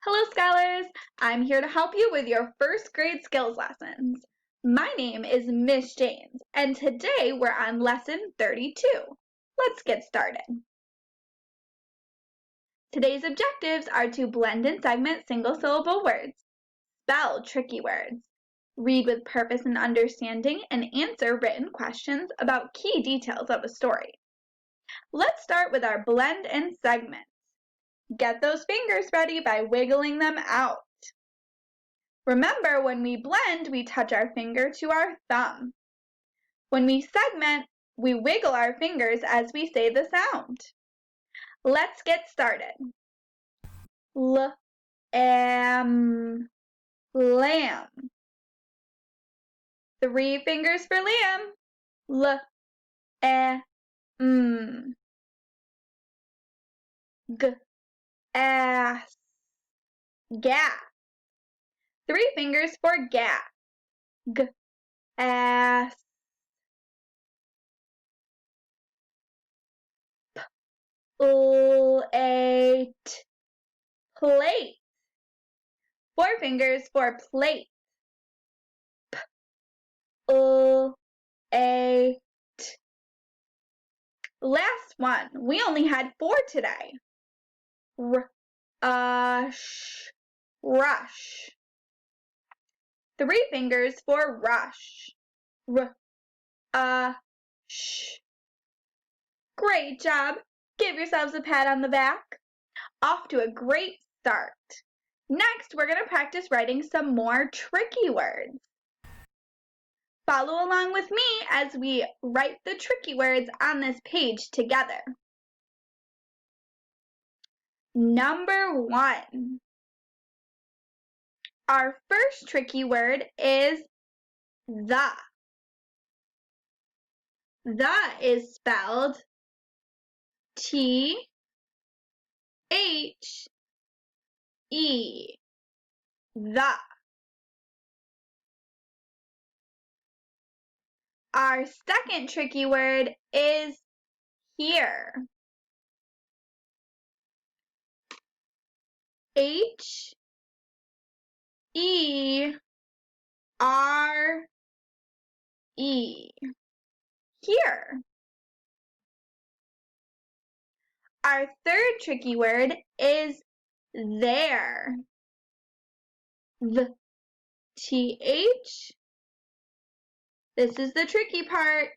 Hello, scholars! I'm here to help you with your first grade skills lessons. My name is Miss James, and today we're on lesson 32. Let's get started. Today's objectives are to blend and segment single-syllable words, spell tricky words, read with purpose and understanding, and answer written questions about key details of a story. Let's start with our blend and segment. Get those fingers ready by wiggling them out. Remember, when we blend, we touch our finger to our thumb. When we segment, we wiggle our fingers as we say the sound. Let's get started. Lamb. 3 fingers for Liam. M. Ass. Gas. 3 fingers for gas. Ass. Plate. 4 fingers for plate. Plate. Last one. We only had 4 today. Rush. 3 fingers for rush. Great job. Give yourselves a pat on the back. Off to a great start. Next, we're going to practice writing some more tricky words. Follow along with me as we write the tricky words on this page together. Number 1. Our first tricky word is the. The is spelled T-H-E. The. Our second tricky word is here. H-E-R-E. Here. Our third tricky word is there. T-H. This is the tricky part.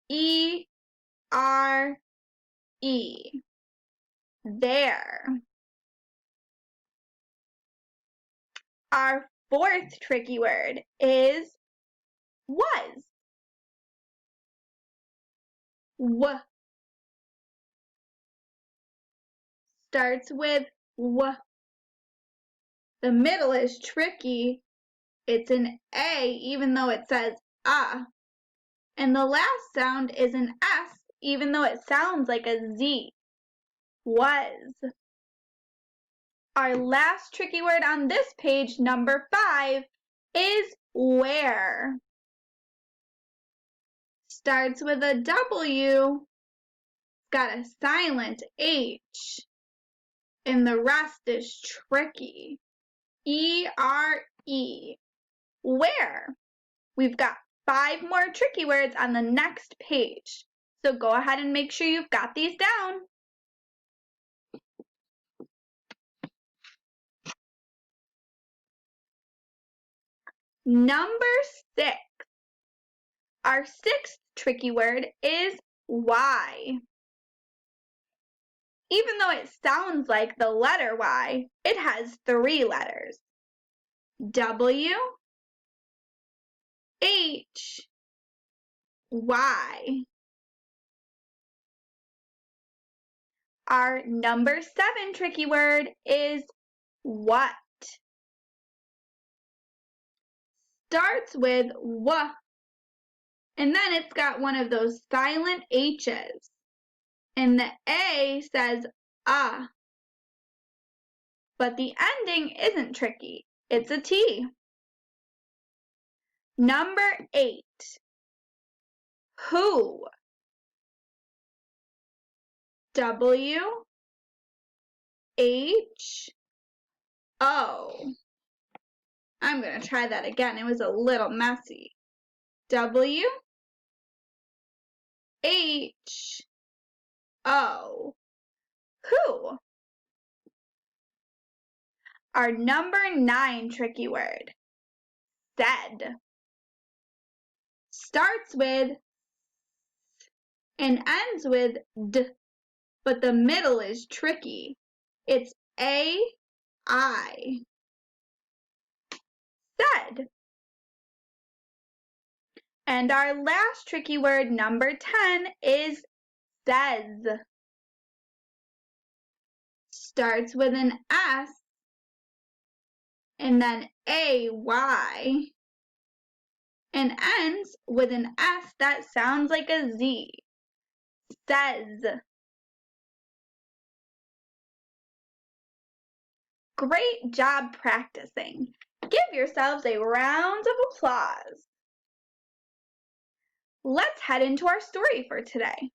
E-R-E. There. Our fourth tricky word is was. Starts with W. The middle is tricky. It's an A even though it says and the last sound is an S even though it sounds like a Z. Was. Our last tricky word on this page, number 5, is where. Starts with a W, got a silent H, and the rest is tricky. E-R-E. Where? We've got 5 more tricky words on the next page. So go ahead and make sure you've got these down. Number 6. Our 6th tricky word is why. Even though it sounds like the letter Y, it has 3 letters. W, H, Y. Our number 7 tricky word is what. Starts with W, and then it's got one of those silent H's. And the A says but the ending isn't tricky. It's a T. Number 8. Who. W, H, O. I'm going to try that again. It was a little messy. W, H, O. Who? Our number 9 tricky word, said. Starts with and ends with D, but the middle is tricky. It's A-I. Said. And our last tricky word, number 10, is says. Starts with an S and then A-Y and ends with an S that sounds like a Z. Says. Great job practicing. Give yourselves a round of applause. Let's head into our story for today.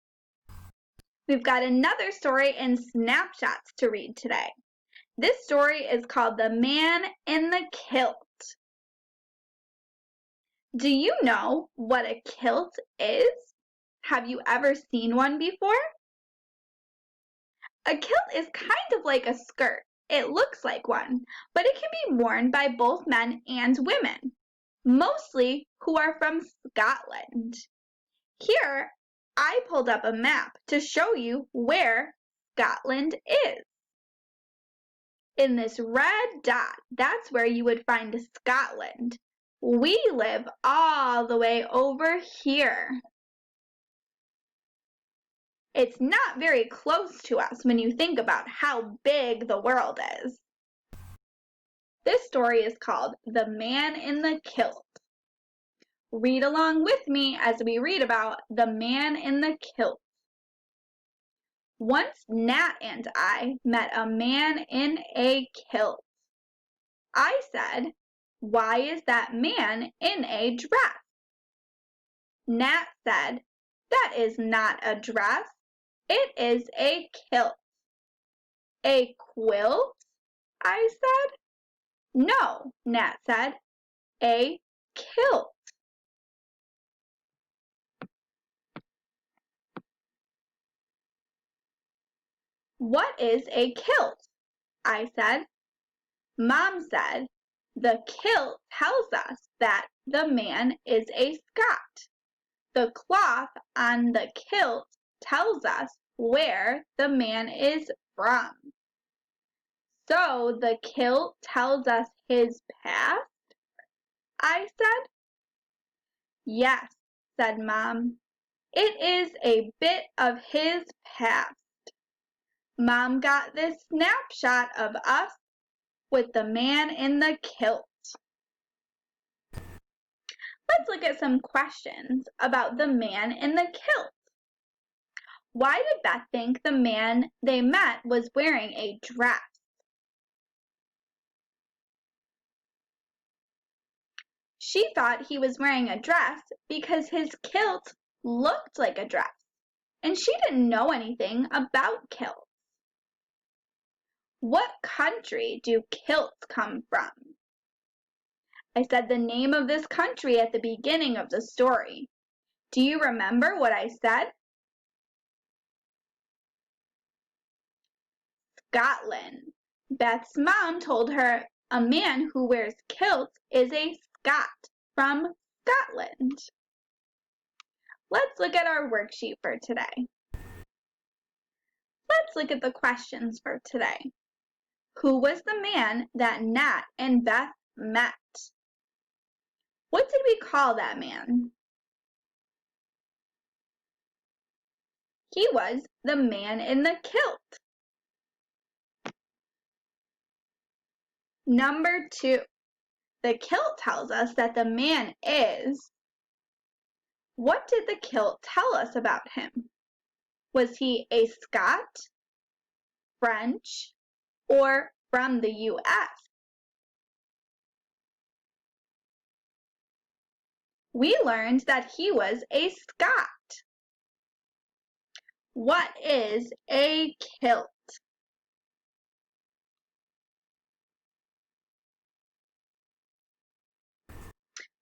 We've got another story in snapshots to read today. This story is called The Man in the Kilt. Do you know what a kilt is? Have you ever seen one before? A kilt is kind of like a skirt. It looks like one, but it can be worn by both men and women, mostly who are from Scotland. Here, I pulled up a map to show you where Scotland is. In this red dot, that's where you would find Scotland. We live all the way over here. It's not very close to us when you think about how big the world is. This story is called The Man in the Kilt. Read along with me as we read about the man in the kilt. Once Nat and I met a man in a kilt. I said, "Why is that man in a dress?" Nat said, "That is not a dress. It is a kilt." "A quilt?" I said. "No," Nat said, "a kilt." "What is a kilt?" I said. Mom said, "The kilt tells us that the man is a Scot. The cloth on the kilt tells us where the man is from." "So the kilt tells us his past?" I said. "Yes," said Mom. "It is a bit of his past." Mom got this snapshot of us with the man in the kilt. Let's look at some questions about the man in the kilt. Why did Beth think the man they met was wearing a dress? She thought he was wearing a dress because his kilt looked like a dress, and she didn't know anything about kilts. What country do kilts come from? I said the name of this country at the beginning of the story. Do you remember what I said? Scotland. Beth's mom told her a man who wears kilts is a Scot from Scotland. Let's look at our worksheet for today. Let's look at the questions for today. Who was the man that Nat and Beth met? What did we call that man? He was the man in the kilt. Number 2. The kilt tells us that the man is. What did the kilt tell us about him? Was he a Scot, French, or from the U.S.? We learned that he was a Scot. What is a kilt?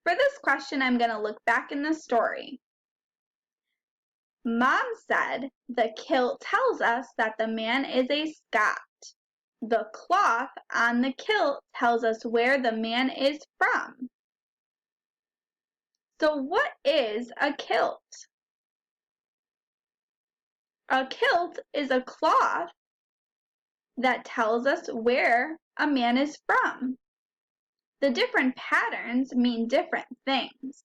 For this question, I'm going to look back in the story. Mom said the kilt tells us that the man is a Scot. The cloth on the kilt tells us where the man is from. So what is a kilt? A kilt is a cloth that tells us where a man is from. The different patterns mean different things.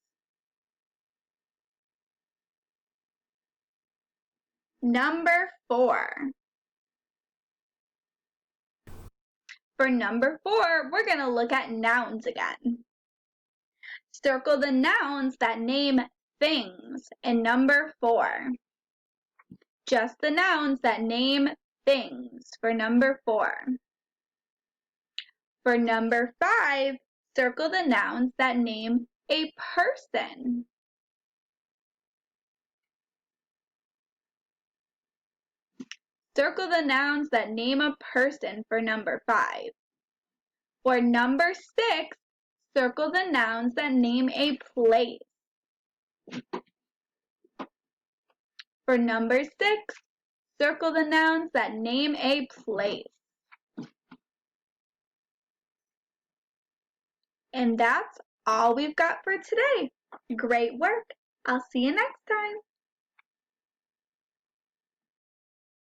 Number 4. For number 4, we're going to look at nouns again. Circle the nouns that name things in number 4. Just the nouns that name things for number 4. For number 5, circle the nouns that name a person. Circle the nouns that name a person for number 5. For number 6, circle the nouns that name a place. For number 6, circle the nouns that name a place. And that's all we've got for today. Great work. I'll see you next time.